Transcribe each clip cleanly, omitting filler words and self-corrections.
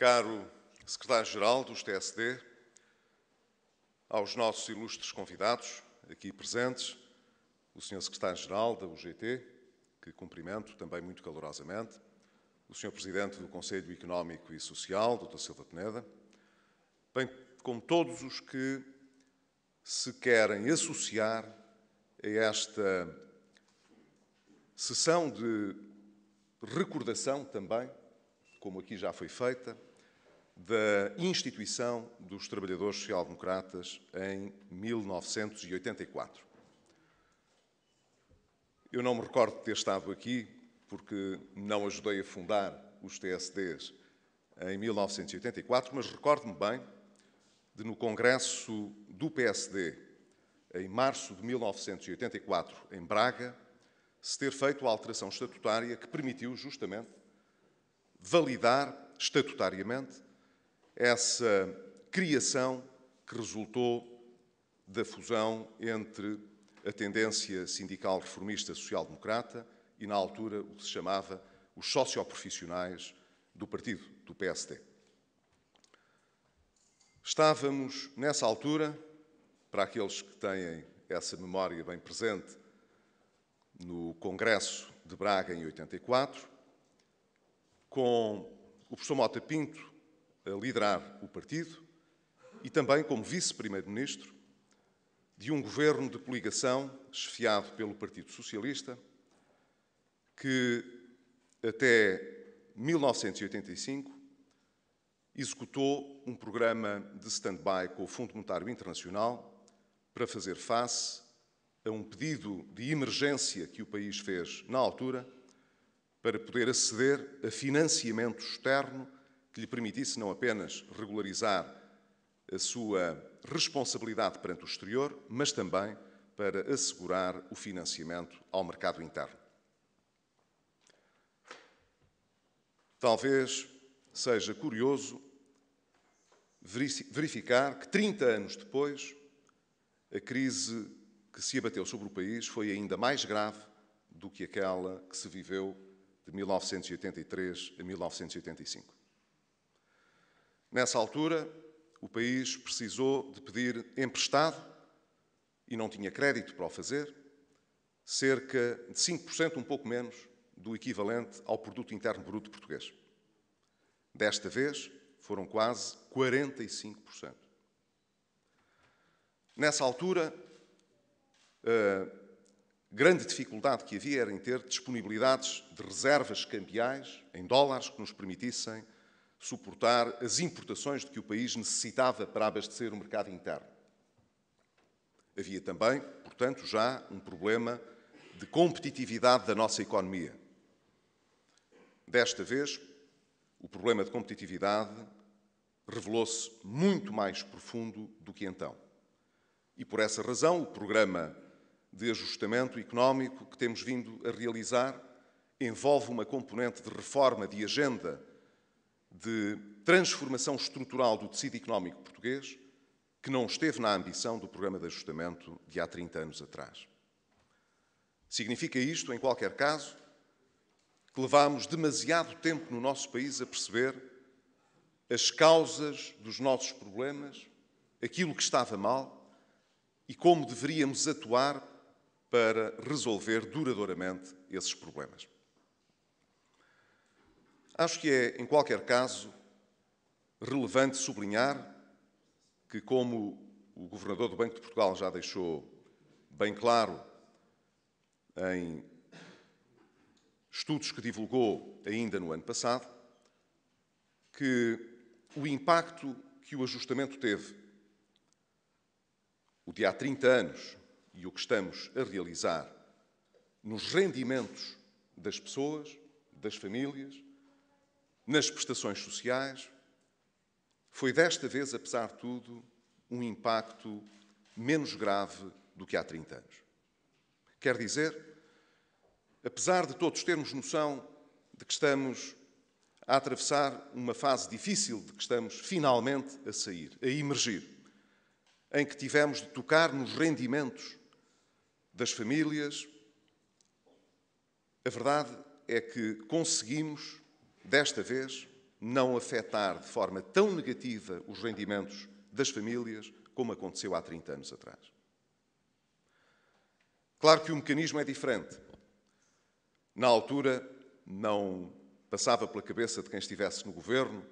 Caro Secretário-Geral dos TSD, aos nossos ilustres convidados aqui presentes, o Sr. Secretário-Geral da UGT, que cumprimento também muito calorosamente, o Sr. Presidente do Conselho Económico e Social, Dr. Silva Peneda, bem como todos os que se querem associar a esta sessão de recordação também, como aqui já foi feita, da instituição dos Trabalhadores Social-Democratas em 1984. Eu não me recordo de ter estado aqui, porque não ajudei a fundar os TSDs em 1984, mas recordo-me bem de, no Congresso do PSD, em março de 1984, em Braga, se ter feito a alteração estatutária que permitiu justamente validar estatutariamente essa criação que resultou da fusão entre a tendência sindical reformista social-democrata e, na altura, o que se chamava os socioprofissionais do partido, do PSD. Estávamos, nessa altura, para aqueles que têm essa memória bem presente, no Congresso de Braga, em 84, com o professor Mota Pinto a liderar o partido e também como vice-primeiro-ministro de um governo de coligação chefiado pelo Partido Socialista, que até 1985 executou um programa de stand-by com o Fundo Monetário Internacional para fazer face a um pedido de emergência que o país fez na altura para poder aceder a financiamento externo que lhe permitisse não apenas regularizar a sua responsabilidade perante o exterior, mas também para assegurar o financiamento ao mercado interno. Talvez seja curioso verificar que 30 anos depois, a crise que se abateu sobre o país foi ainda mais grave do que aquela que se viveu de 1983 a 1985. Nessa altura, o país precisou de pedir emprestado, e não tinha crédito para o fazer, cerca de 5%, um pouco menos, do equivalente ao Produto Interno Bruto português. Desta vez, foram quase 45%. Nessa altura, a grande dificuldade que havia era em ter disponibilidades de reservas cambiais em dólares que nos permitissem suportar as importações de que o país necessitava para abastecer o mercado interno. Havia também, portanto, já um problema de competitividade da nossa economia. Desta vez, o problema de competitividade revelou-se muito mais profundo do que então. E, por essa razão, o programa de ajustamento económico que temos vindo a realizar envolve uma componente de reforma de agenda de transformação estrutural do tecido económico português que não esteve na ambição do programa de ajustamento de há 30 anos atrás. Significa isto, em qualquer caso, que levámos demasiado tempo no nosso país a perceber as causas dos nossos problemas, aquilo que estava mal e como deveríamos atuar para resolver duradouramente esses problemas. Acho que é, em qualquer caso, relevante sublinhar que, como o Governador do Banco de Portugal já deixou bem claro em estudos que divulgou ainda no ano passado, que o impacto que o ajustamento teve, o de há 30 anos e o que estamos a realizar nos rendimentos das pessoas, das famílias, nas prestações sociais, foi desta vez, apesar de tudo, um impacto menos grave do que há 30 anos. Quer dizer, apesar de todos termos noção de que estamos a atravessar uma fase difícil, de que estamos finalmente a sair, a emergir, em que tivemos de tocar nos rendimentos das famílias, a verdade é que conseguimos, desta vez, não afetar de forma tão negativa os rendimentos das famílias como aconteceu há 30 anos atrás. Claro que o mecanismo é diferente. Na altura, não passava pela cabeça de quem estivesse no governo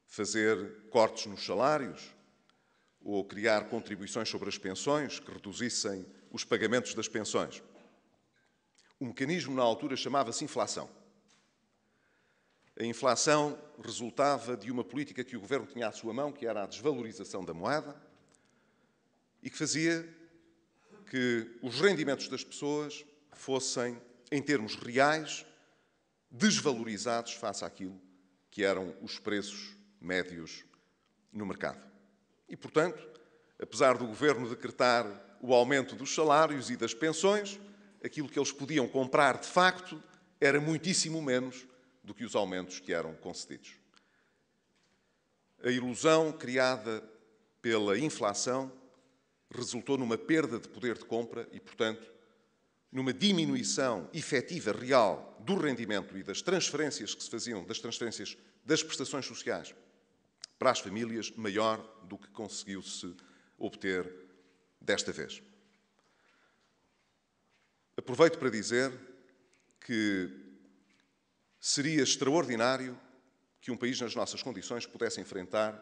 fazer cortes nos salários ou criar contribuições sobre as pensões que reduzissem os pagamentos das pensões. O mecanismo, na altura, chamava-se inflação. A inflação resultava de uma política que o governo tinha à sua mão, que era a desvalorização da moeda, e que fazia que os rendimentos das pessoas fossem, em termos reais, desvalorizados face àquilo que eram os preços médios no mercado. E, portanto, apesar do governo decretar o aumento dos salários e das pensões, aquilo que eles podiam comprar, de facto, era muitíssimo menos do que os aumentos que eram concedidos. A ilusão criada pela inflação resultou numa perda de poder de compra e, portanto, numa diminuição efetiva, real, do rendimento e das transferências que se faziam, das transferências das prestações sociais para as famílias, maior do que conseguiu-se obter desta vez. Aproveito para dizer que seria extraordinário que um país nas nossas condições pudesse enfrentar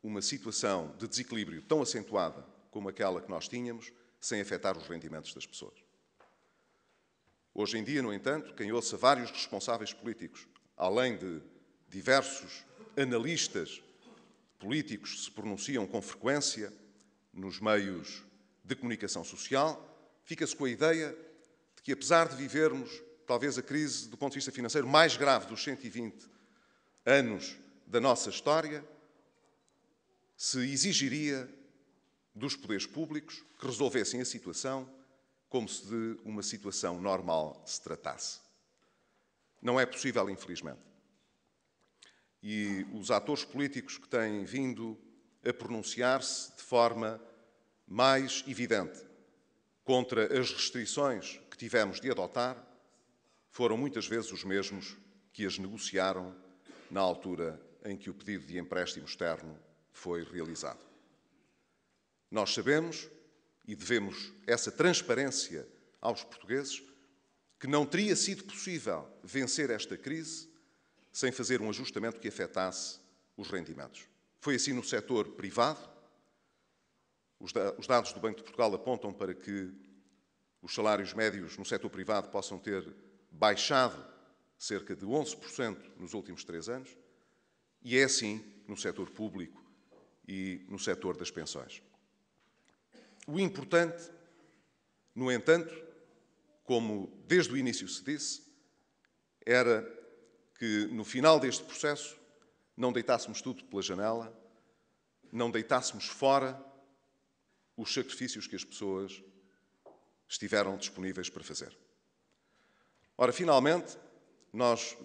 uma situação de desequilíbrio tão acentuada como aquela que nós tínhamos, sem afetar os rendimentos das pessoas. Hoje em dia, no entanto, quem ouça vários responsáveis políticos, além de diversos analistas políticos que se pronunciam com frequência nos meios de comunicação social, fica-se com a ideia de que, apesar de vivermos talvez a crise do ponto de vista financeiro mais grave dos 120 anos da nossa história, se exigiria dos poderes públicos que resolvessem a situação como se de uma situação normal se tratasse. Não é possível, infelizmente. E os atores políticos que têm vindo a pronunciar-se de forma mais evidente contra as restrições que tivemos de adotar foram muitas vezes os mesmos que as negociaram na altura em que o pedido de empréstimo externo foi realizado. Nós sabemos, e devemos essa transparência aos portugueses, que não teria sido possível vencer esta crise sem fazer um ajustamento que afetasse os rendimentos. Foi assim no setor privado. Os dados do Banco de Portugal apontam para que os salários médios no setor privado possam ter baixado cerca de 11% nos últimos 3 anos, e é assim no setor público e no setor das pensões. O importante, no entanto, como desde o início se disse, era que no final deste processo não deitássemos tudo pela janela, não deitássemos fora os sacrifícios que as pessoas estiveram disponíveis para fazer. Ora, finalmente, nós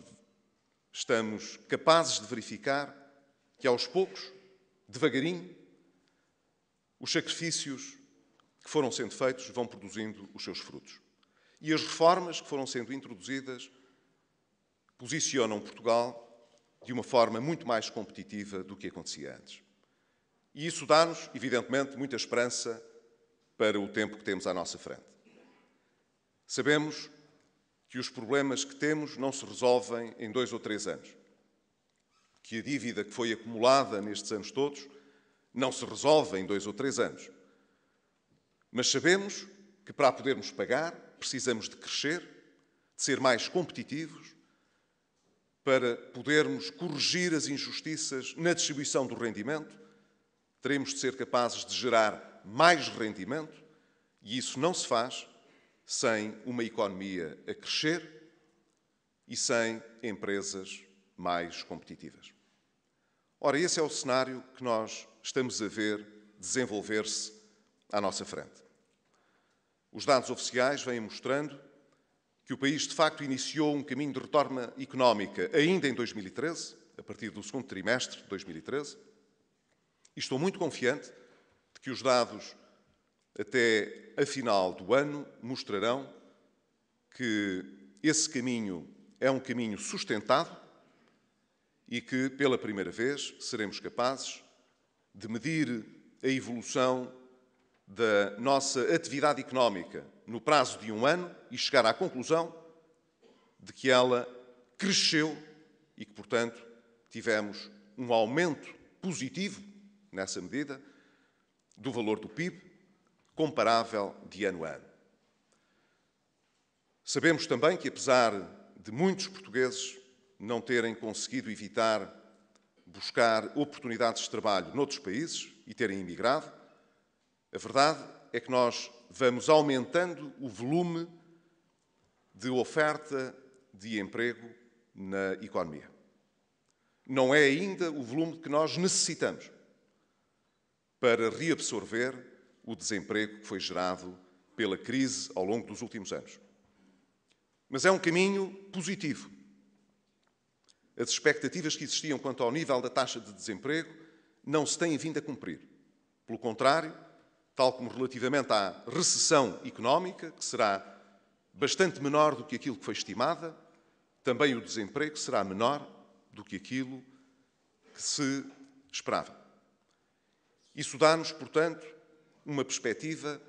estamos capazes de verificar que, aos poucos, devagarinho, os sacrifícios que foram sendo feitos vão produzindo os seus frutos. E as reformas que foram sendo introduzidas posicionam Portugal de uma forma muito mais competitiva do que acontecia antes. E isso dá-nos, evidentemente, muita esperança para o tempo que temos à nossa frente. Sabemos que os problemas que temos não se resolvem em 2 ou 3 anos, que a dívida que foi acumulada nestes anos todos não se resolve em 2 ou 3 anos. Mas sabemos que, para a podermos pagar, precisamos de crescer, de ser mais competitivos, para podermos corrigir as injustiças na distribuição do rendimento, teremos de ser capazes de gerar mais rendimento, e isso não se faz sem uma economia a crescer e sem empresas mais competitivas. Ora, esse é o cenário que nós estamos a ver desenvolver-se à nossa frente. Os dados oficiais vêm mostrando que o país, de facto, iniciou um caminho de retorna económica ainda em 2013, a partir do segundo trimestre de 2013, e estou muito confiante de que os dados até a final do ano mostrarão que esse caminho é um caminho sustentado, e que, pela primeira vez, seremos capazes de medir a evolução da nossa atividade económica no prazo de um ano e chegar à conclusão de que ela cresceu e que, portanto, tivemos um aumento positivo, nessa medida, do valor do PIB, comparável de ano a ano. Sabemos também que, apesar de muitos portugueses não terem conseguido evitar buscar oportunidades de trabalho noutros países e terem emigrado, a verdade é que nós vamos aumentando o volume de oferta de emprego na economia. Não é ainda o volume que nós necessitamos para reabsorver o desemprego que foi gerado pela crise ao longo dos últimos anos. Mas é um caminho positivo. As expectativas que existiam quanto ao nível da taxa de desemprego não se têm vindo a cumprir. Pelo contrário, tal como relativamente à recessão económica, que será bastante menor do que aquilo que foi estimada, também o desemprego será menor do que aquilo que se esperava. Isso dá-nos, portanto, uma perspectiva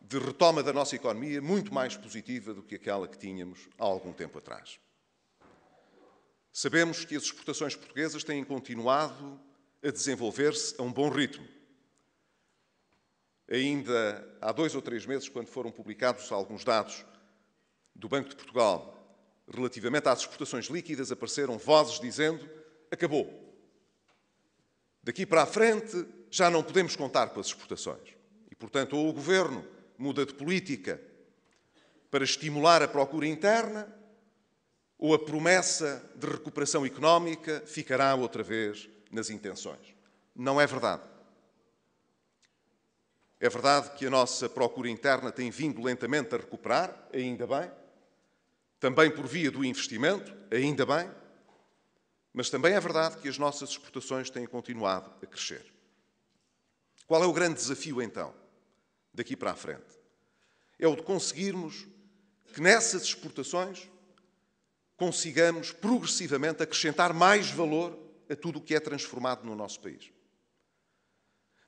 de retoma da nossa economia muito mais positiva do que aquela que tínhamos há algum tempo atrás. Sabemos que as exportações portuguesas têm continuado a desenvolver-se a um bom ritmo. Ainda há 2 ou 3 meses, quando foram publicados alguns dados do Banco de Portugal relativamente às exportações líquidas, apareceram vozes dizendo: acabou. Daqui para a frente já não podemos contar com as exportações. E, portanto, ou o Governo muda de política para estimular a procura interna, ou a promessa de recuperação económica ficará outra vez nas intenções. Não é verdade. É verdade que a nossa procura interna tem vindo lentamente a recuperar, ainda bem, também por via do investimento, ainda bem, mas também é verdade que as nossas exportações têm continuado a crescer. Qual é o grande desafio, então, daqui para a frente? É o de conseguirmos que nessas exportações consigamos progressivamente acrescentar mais valor a tudo o que é transformado no nosso país.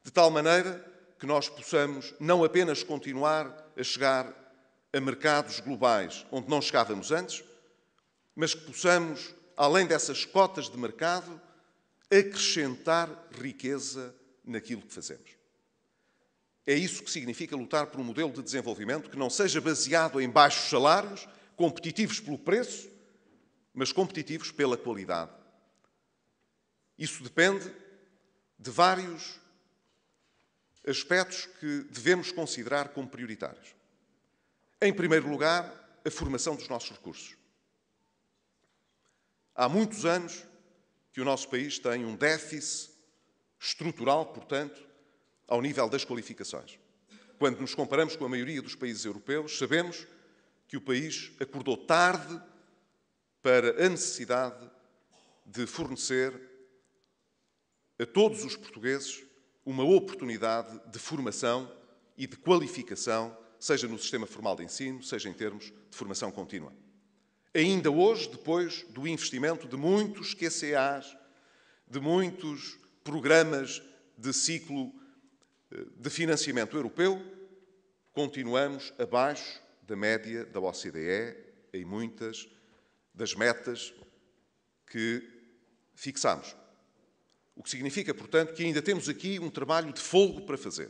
De tal maneira que nós possamos não apenas continuar a chegar a mercados globais onde não chegávamos antes, mas que possamos, além dessas cotas de mercado, acrescentar riqueza naquilo que fazemos. É isso que significa lutar por um modelo de desenvolvimento que não seja baseado em baixos salários, competitivos pelo preço, mas competitivos pela qualidade. Isso depende de vários aspectos que devemos considerar como prioritários. Em primeiro lugar, a formação dos nossos recursos. Há muitos anos que o nosso país tem um déficit estrutural, portanto, ao nível das qualificações. Quando nos comparamos com a maioria dos países europeus, sabemos que o país acordou tarde para a necessidade de fornecer a todos os portugueses uma oportunidade de formação e de qualificação, seja no sistema formal de ensino, seja em termos de formação contínua. Ainda hoje, depois do investimento de muitos QCAs, de muitos programas de ciclo de financiamento europeu, continuamos abaixo da média da OCDE em muitas das metas que fixamos. O que significa, portanto, que ainda temos aqui um trabalho de fôlego para fazer.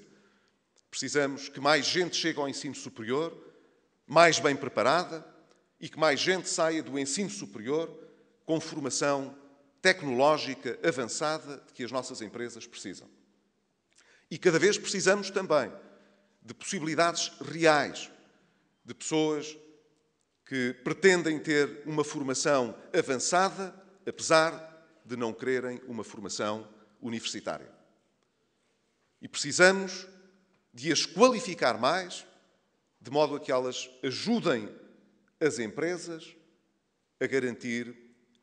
Precisamos que mais gente chegue ao ensino superior, mais bem preparada, e que mais gente saia do ensino superior com formação tecnológica avançada de que as nossas empresas precisam. E cada vez precisamos também de possibilidades reais, de pessoas que pretendem ter uma formação avançada, apesar de não quererem uma formação universitária. E precisamos de as qualificar mais, de modo a que elas ajudem as empresas a garantir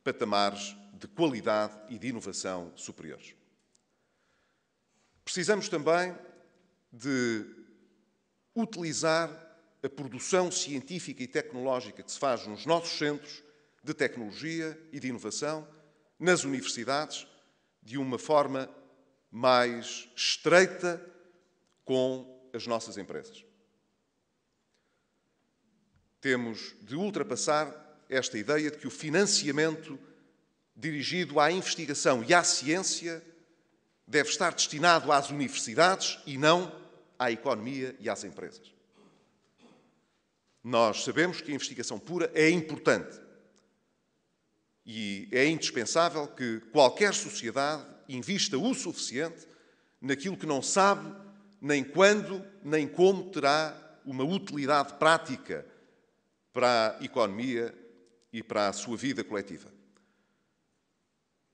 patamares de qualidade e de inovação superiores. Precisamos também de utilizar a produção científica e tecnológica que se faz nos nossos centros de tecnologia e de inovação nas universidades, de uma forma mais estreita com as nossas empresas. Temos de ultrapassar esta ideia de que o financiamento dirigido à investigação e à ciência deve estar destinado às universidades e não à economia e às empresas. Nós sabemos que a investigação pura é importante e é indispensável que qualquer sociedade invista o suficiente naquilo que não sabe nem quando nem como terá uma utilidade prática para a economia e para a sua vida coletiva.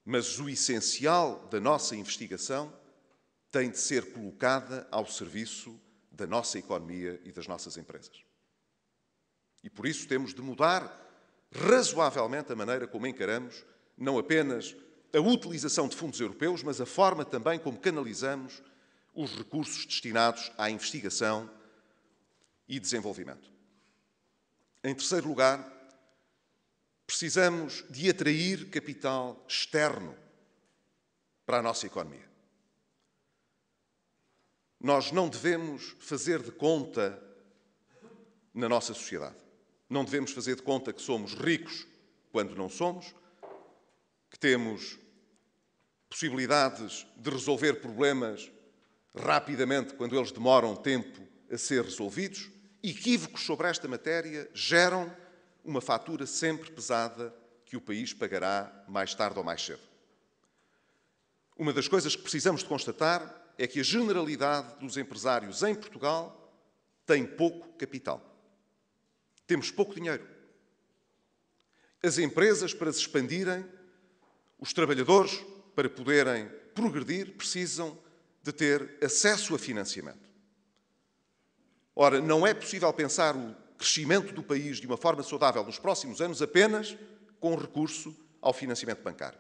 Mas o essencial da nossa investigação tem de ser colocada ao serviço da nossa economia e das nossas empresas. E por isso temos de mudar razoavelmente a maneira como encaramos não apenas a utilização de fundos europeus, mas a forma também como canalizamos os recursos destinados à investigação e desenvolvimento. Em terceiro lugar, precisamos de atrair capital externo para a nossa economia. Nós não devemos fazer de conta na nossa sociedade. Não devemos fazer de conta que somos ricos quando não somos, que temos possibilidades de resolver problemas rapidamente quando eles demoram tempo a ser resolvidos. Equívocos sobre esta matéria geram uma fatura sempre pesada que o país pagará mais tarde ou mais cedo. Uma das coisas que precisamos de constatar é que a generalidade dos empresários em Portugal tem pouco capital. Temos pouco dinheiro. As empresas, para se expandirem, os trabalhadores, para poderem progredir, precisam de ter acesso a financiamento. Ora, não é possível pensar o crescimento do país de uma forma saudável nos próximos anos apenas com recurso ao financiamento bancário.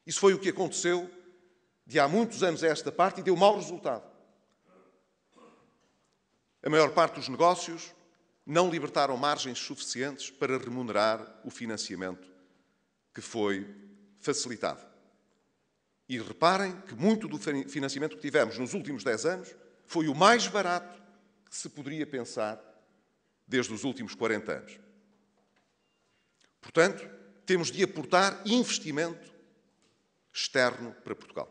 Isso foi o que aconteceu de há muitos anos a esta parte e deu mau resultado. A maior parte dos negócios não libertaram margens suficientes para remunerar o financiamento que foi facilitado. E reparem que muito do financiamento que tivemos nos últimos 10 anos foi o mais barato que se poderia pensar desde os últimos 40 anos. Portanto, temos de aportar investimento externo para Portugal.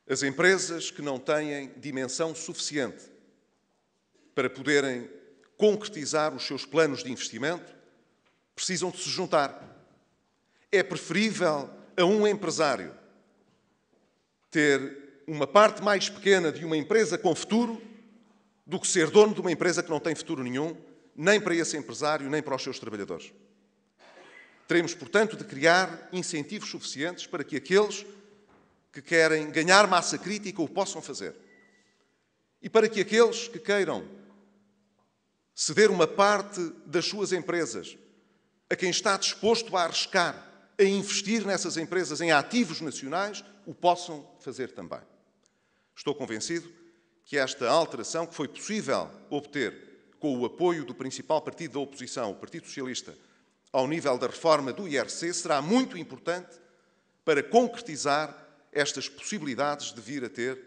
As empresas que não têm dimensão suficiente para poderem concretizar os seus planos de investimento precisam de se juntar. É preferível a um empresário ter uma parte mais pequena de uma empresa com futuro do que ser dono de uma empresa que não tem futuro nenhum, nem para esse empresário, nem para os seus trabalhadores. Teremos, portanto, de criar incentivos suficientes para que aqueles que querem ganhar massa crítica o possam fazer. E para que aqueles que queiram ceder uma parte das suas empresas a quem está disposto a arriscar, a investir nessas empresas em ativos nacionais, o possam fazer também. Estou convencido que esta alteração, que foi possível obter com o apoio do principal partido da oposição, o Partido Socialista, ao nível da reforma do IRC, será muito importante para concretizar estas possibilidades de vir a ter,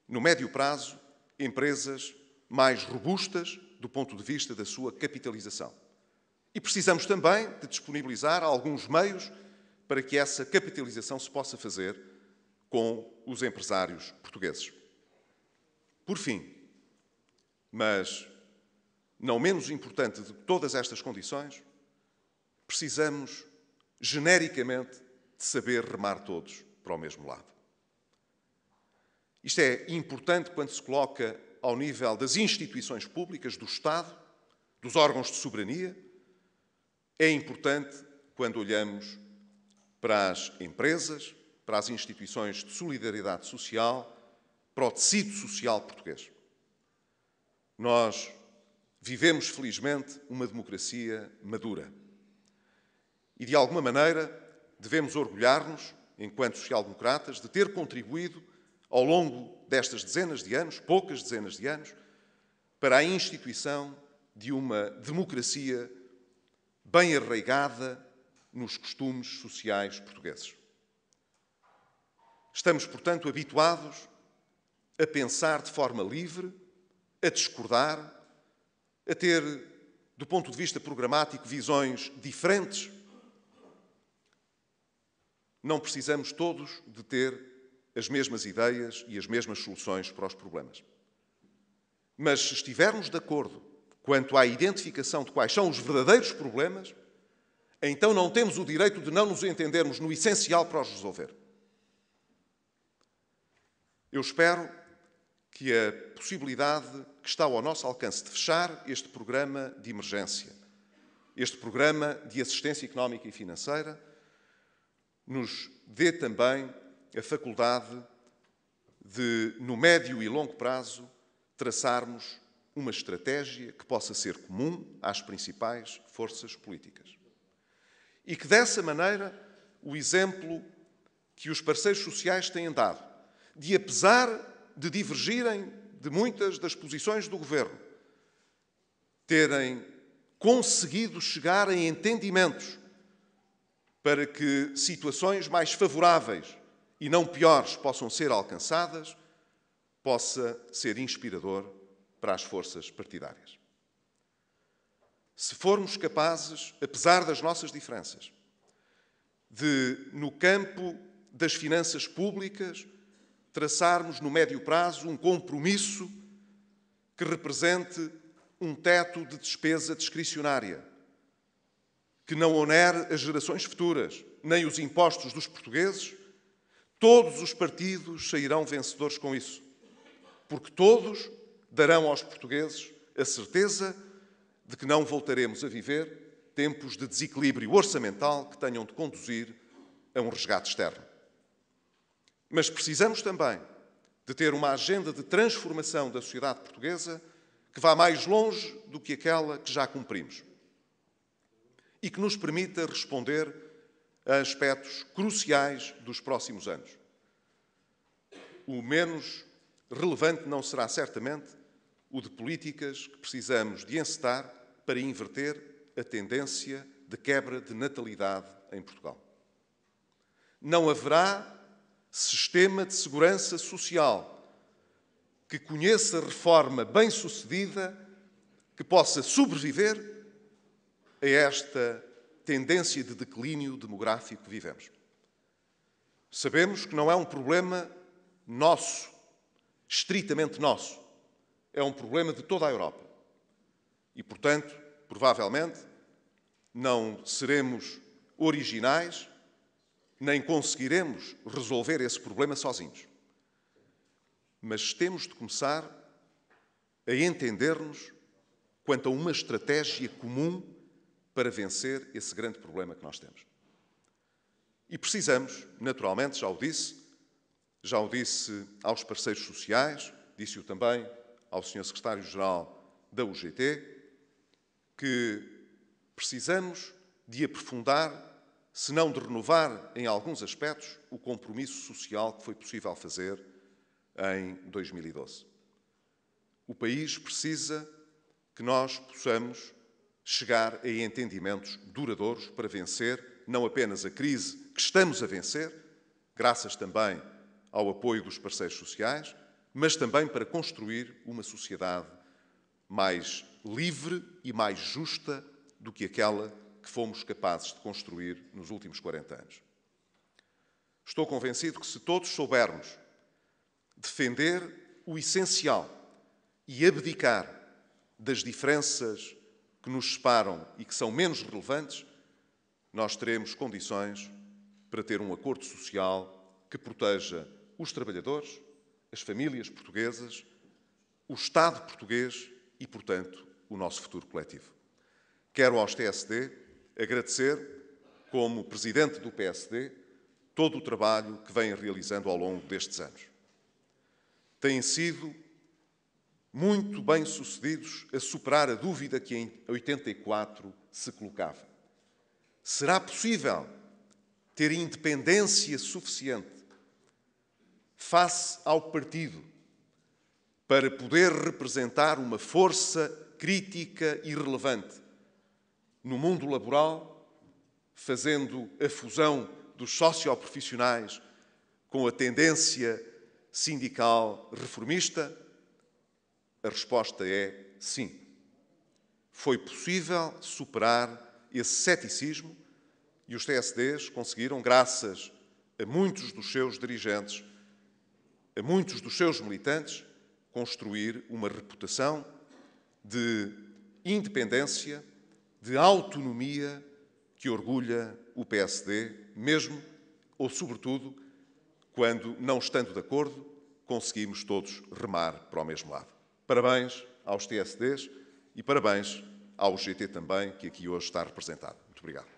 no médio prazo, empresas mais robustas do ponto de vista da sua capitalização. E precisamos também de disponibilizar alguns meios para que essa capitalização se possa fazer com os empresários portugueses. Por fim, mas não menos importante de todas estas condições, precisamos, genericamente, de saber remar todos para o mesmo lado. Isto é importante quando se coloca ao nível das instituições públicas, do Estado, dos órgãos de soberania. É importante quando olhamos para as empresas, para as instituições de solidariedade social, para o tecido social português. Nós vivemos, felizmente, uma democracia madura. E, de alguma maneira, devemos orgulhar-nos, enquanto social-democratas, de ter contribuído ao longo destas dezenas de anos, poucas dezenas de anos, para a instituição de uma democracia bem arraigada nos costumes sociais portugueses. Estamos, portanto, habituados a pensar de forma livre, a discordar, a ter, do ponto de vista programático, visões diferentes. Não precisamos todos de ter as mesmas ideias e as mesmas soluções para os problemas. Mas se estivermos de acordo quanto à identificação de quais são os verdadeiros problemas, então não temos o direito de não nos entendermos no essencial para os resolver. Eu espero que a possibilidade que está ao nosso alcance de fechar este programa de emergência, este programa de assistência económica e financeira, nos dê também a faculdade de, no médio e longo prazo, traçarmos uma estratégia que possa ser comum às principais forças políticas. E que, dessa maneira, o exemplo que os parceiros sociais têm dado, de, apesar de divergirem de muitas das posições do Governo, terem conseguido chegar a entendimentos para que situações mais favoráveis e não piores possam ser alcançadas, possa ser inspirador para as forças partidárias. Se formos capazes, apesar das nossas diferenças, de, no campo das finanças públicas, traçarmos no médio prazo um compromisso que represente um teto de despesa discricionária, que não onere as gerações futuras, nem os impostos dos portugueses, todos os partidos sairão vencedores com isso, porque todos darão aos portugueses a certeza de que não voltaremos a viver tempos de desequilíbrio orçamental que tenham de conduzir a um resgate externo. Mas precisamos também de ter uma agenda de transformação da sociedade portuguesa que vá mais longe do que aquela que já cumprimos e que nos permita responder a aspectos cruciais dos próximos anos. O menos relevante não será certamente o de políticas que precisamos de encetar para inverter a tendência de quebra de natalidade em Portugal. Não haverá sistema de segurança social que conheça reforma bem-sucedida que possa sobreviver a esta tendência de declínio demográfico que vivemos. Sabemos que não é um problema nosso, estritamente nosso. É um problema de toda a Europa. E, portanto, provavelmente, não seremos originais, nem conseguiremos resolver esse problema sozinhos. Mas temos de começar a entender-nos quanto a uma estratégia comum para vencer esse grande problema que nós temos. E precisamos, naturalmente, já o disse aos parceiros sociais, disse-o também ao Sr. Secretário-Geral da UGT, que precisamos de aprofundar, se não de renovar em alguns aspectos, o compromisso social que foi possível fazer em 2012. O país precisa que nós possamos chegar a entendimentos duradouros para vencer não apenas a crise que estamos a vencer, graças também ao apoio dos parceiros sociais, mas também para construir uma sociedade mais livre e mais justa do que aquela que fomos capazes de construir nos últimos 40 anos. Estou convencido que se todos soubermos defender o essencial e abdicar das diferenças que nos separam e que são menos relevantes, nós teremos condições para ter um acordo social que proteja os trabalhadores, as famílias portuguesas, o Estado português e, portanto, o nosso futuro coletivo. Quero aos TSD agradecer, como Presidente do PSD, todo o trabalho que vêm realizando ao longo destes anos. Têm sido muito bem-sucedidos a superar a dúvida que em 84 se colocava. Será possível ter independência suficiente face ao partido para poder representar uma força crítica e relevante no mundo laboral, fazendo a fusão dos socioprofissionais com a tendência sindical reformista? A resposta é sim. Foi possível superar esse ceticismo e os TSDs conseguiram, graças a muitos dos seus dirigentes, a muitos dos seus militantes, construir uma reputação de independência, de autonomia que orgulha o PSD, mesmo ou sobretudo quando, não estando de acordo, conseguimos todos remar para o mesmo lado. Parabéns aos TSDs e parabéns ao GT também, que aqui hoje está representado. Muito obrigado.